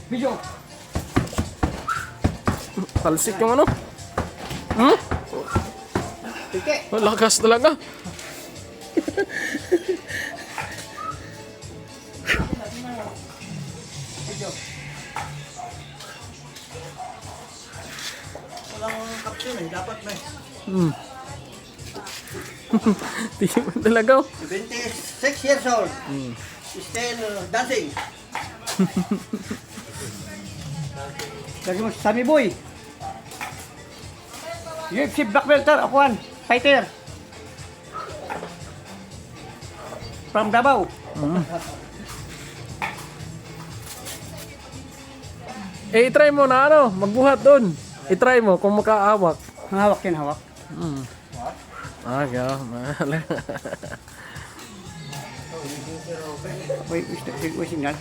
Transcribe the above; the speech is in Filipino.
Video. Talsik yung ano. Hmm? Tike. Lakas talaga. Video. Walang caption eh. Dapat may. Hmm. Tingin mo talaga. 26 years old. Still dancing. Lagi mo si Sammy Boy. UFC black belter, akuan, fighter. From Davao. Eh, i-try mo na ano, magbuhat doon. I-try mo kung makaawak. Hawak yan, hawak. Aga, mahal. Wait, wait, signal.